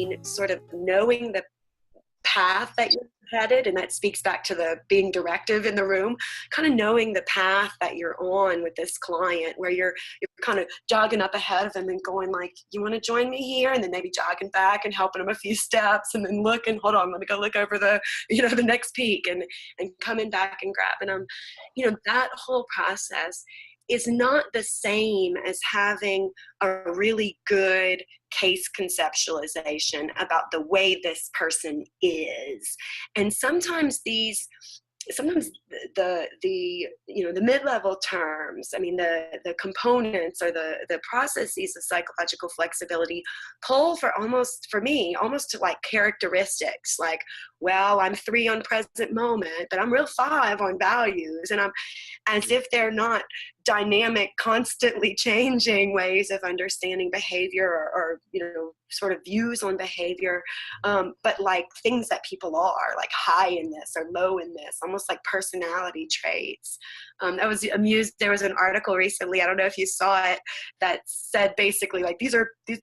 between sort of knowing the path that you're headed, and that speaks back to the being directive in the room, kind of knowing the path that you're on with this client, where you're kind of jogging up ahead of them and going like, you want to join me here? And then maybe jogging back and helping them a few steps, and then looking, hold on, let me go look over the, the next peak, and coming back and grabbing them. That whole process is not the same as having a really good case conceptualization about the way this person is. And sometimes the mid-level terms, the components or the processes of psychological flexibility pull for me almost to like characteristics, like, well, I'm 3 on present moment, but I'm real 5 on values, and I'm as if they're not dynamic, constantly changing ways of understanding behavior or sort of views on behavior, but like things that people are, like high in this or low in this, almost like personality traits. I was amused. There was an article recently, I don't know if you saw it, that said basically like these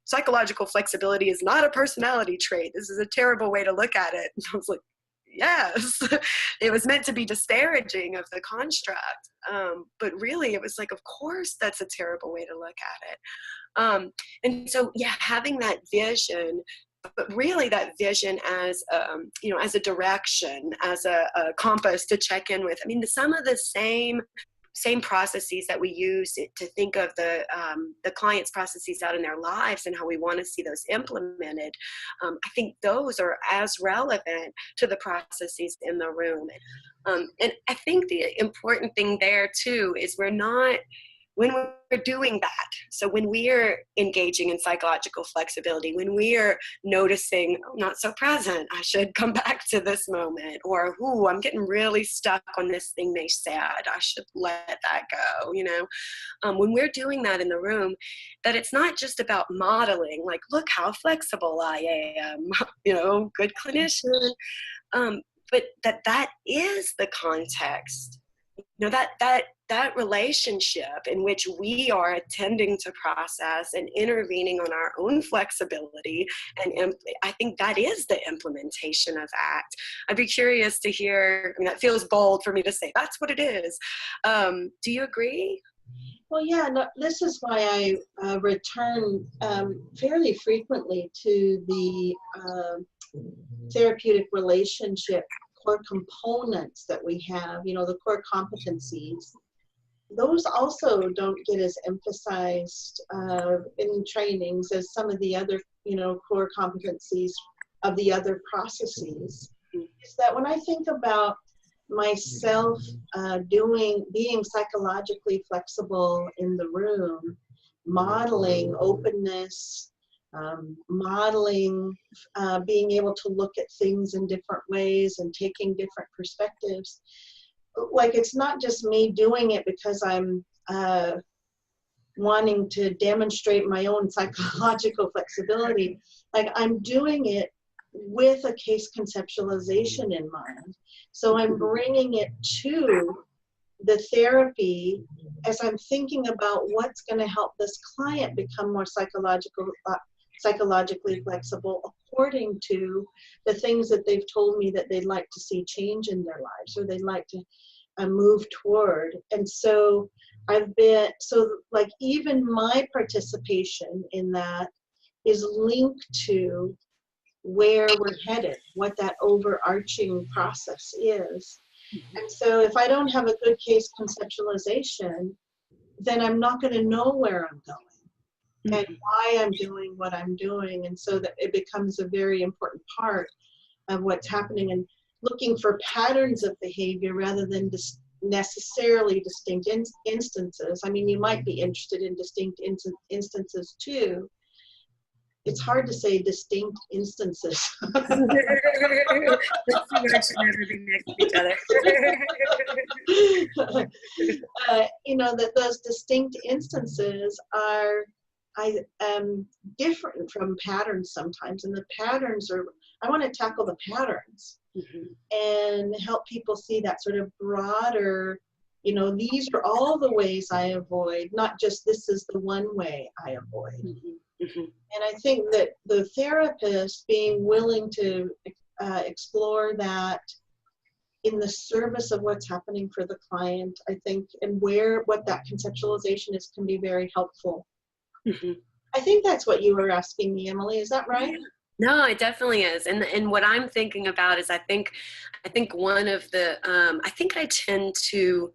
psychological flexibility is not a personality trait. This is a terrible way to look at it. And I was like, yes, it was meant to be disparaging of the construct. But really it was like, of course, that's a terrible way to look at it. And so, yeah, having that vision, but really that vision as, as a direction, as a compass to check in with. Some of the same processes that we use to think of the client's processes out in their lives and how we want to see those implemented, I think those are as relevant to the processes in the room. And I think the important thing there too is when we're doing that, so when we're engaging in psychological flexibility, when we're noticing, oh, not so present, I should come back to this moment, or, ooh, I'm getting really stuck on this thing they said, I should let that go, when we're doing that in the room, that it's not just about modeling, like, look how flexible I am, good clinician, but that is the context. That relationship in which we are attending to process and intervening on our own flexibility, and I think that is the implementation of ACT. I'd be curious to hear, that feels bold for me to say, that's what it is. Do you agree? Well, yeah, no, this is why I return fairly frequently to the therapeutic relationship core components that we have, the core competencies. Those also don't get as emphasized in trainings as some of the other, core competencies of the other processes. Is that when I think about myself being psychologically flexible in the room, modeling openness, modeling being able to look at things in different ways and taking different perspectives. Like, it's not just me doing it because I'm wanting to demonstrate my own psychological flexibility. Like, I'm doing it with a case conceptualization in mind. So I'm bringing it to the therapy as I'm thinking about what's going to help this client become more psychologically flexible according to the things that they've told me that they'd like to see change in their lives, or they'd like to move toward. And so like, even my participation in that is linked to where we're headed, what that overarching process is. And so if I don't have a good case conceptualization, then I'm not going to know where I'm going and why I'm doing what I'm doing. And so that it becomes a very important part of what's happening, and looking for patterns of behavior rather than necessarily distinct instances. You might be interested in distinct instances too. It's hard to say distinct instances. Let's see where should never be next to each other. That those distinct instances are different from patterns sometimes, and the patterns are, I want to tackle the patterns and help people see that sort of broader, these are all the ways I avoid, not just this is the one way I avoid. Mhm. And I think that the therapist being willing to explore that in the service of what's happening for the client, I think, and what that conceptualization is, can be very helpful. Mhm. I think that's what you were asking me, Emily. Is that right? Yeah. No, it definitely is. And what I'm thinking about is I think one of the I think I tend to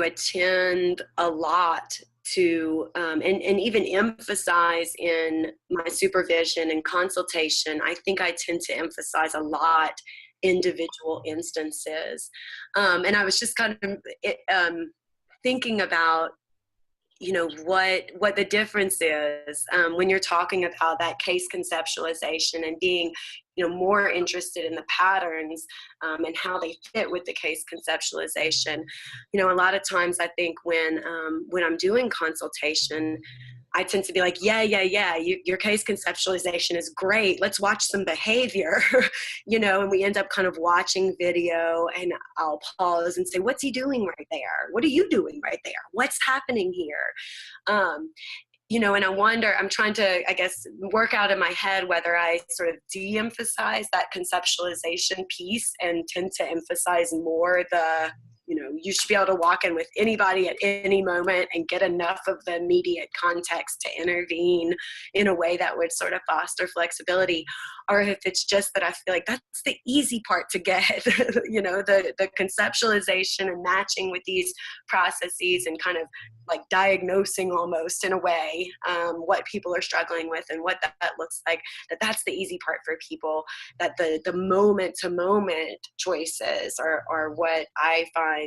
attend a lot to and even emphasize in my supervision and consultation. I think I tend to emphasize a lot individual instances. And I was just kind of thinking about what the difference is when you're talking about that case conceptualization and being more interested in the patterns and how they fit with the case conceptualization. A lot of times I think when I'm doing consultation, I tend to be like, yeah, your case conceptualization is great. Let's watch some behavior, and we end up kind of watching video, and I'll pause and say, what's he doing right there? What are you doing right there? What's happening here? Um, and I wonder, I'm trying to, I guess, work out in my head whether I sort of de-emphasize that conceptualization piece and tend to emphasize more you should be able to walk in with anybody at any moment and get enough of the immediate context to intervene in a way that would sort of foster flexibility. Or if it's just that I feel like that's the easy part to get, the conceptualization and matching with these processes and kind of like diagnosing almost in a way what people are struggling with and what that looks like, that's the easy part for people, that the moment to moment choices are what I find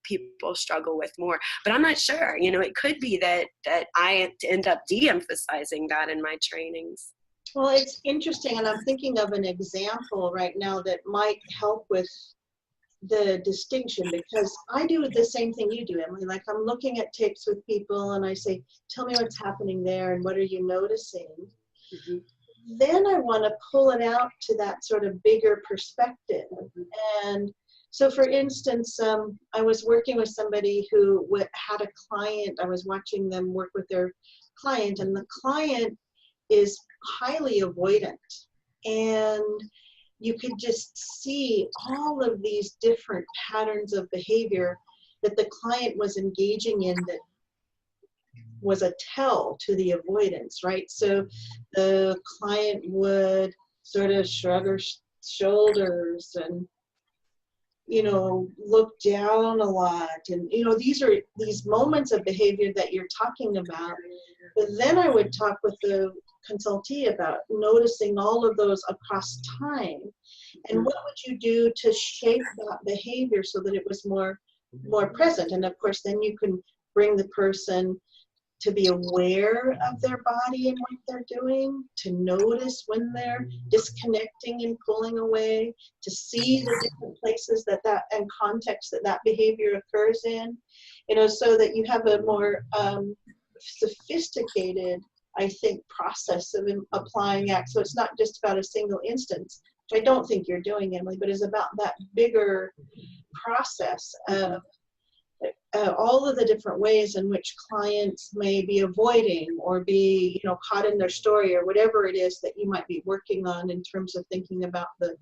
people struggle with more. But I'm not sure, it could be that I end up de-emphasizing that in my trainings. Well, it's interesting, and I'm thinking of an example right now that might help with the distinction, because I do the same thing you do, Emily. Like, I'm looking at tapes with people and I say, tell me what's happening there and what are you noticing? Mm-hmm. Then I want to pull it out to that sort of bigger perspective. And so, for instance, I was working with somebody who had a client. I was watching them work with their client, and the client is highly avoidant. And you could just see all of these different patterns of behavior that the client was engaging in that was a tell to the avoidance, right? So the client would sort of shrug her shoulders and, look down a lot. And, these are these moments of behavior that you're talking about. But then I would talk with the consultee about noticing all of those across time. And what would you do to shape that behavior so that it was more present? And of course, then you can bring the person to be aware of their body and what they're doing, to notice when they're disconnecting and pulling away, to see the different places that and context that behavior occurs in, so that you have a more sophisticated, I think, process of applying ACT. So it's not just about a single instance, which I don't think you're doing, Emily, but is about that bigger process of all of the different ways in which clients may be avoiding or be, caught in their story, or whatever it is that you might be working on in terms of thinking about the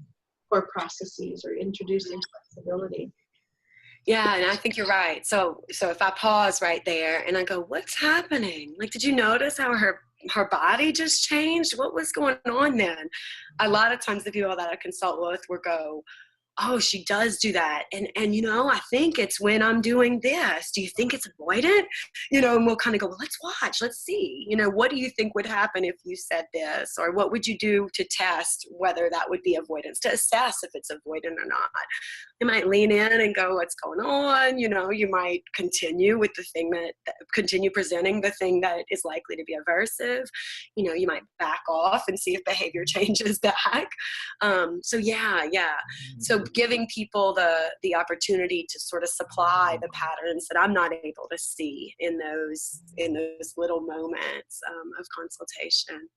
core processes or introducing flexibility. Yeah, and I think you're right. So if I pause right there and I go, what's happening? Like, did you notice how her body just changed? What was going on then? A lot of times the people that I consult with will go, oh, she does do that. And I think it's when I'm doing this. Do you think it's avoidant? And we'll kind of go, well, let's watch, let's see. What do you think would happen if you said this? Or what would you do to test whether that would be avoidance, to assess if it's avoidant or not? You might lean in and go, what's going on? You might continue with the thing continue presenting the thing that is likely to be aversive. You might back off and see if behavior changes back. So yeah. So giving people the opportunity to sort of supply the patterns that I'm not able to see in those little moments of consultation.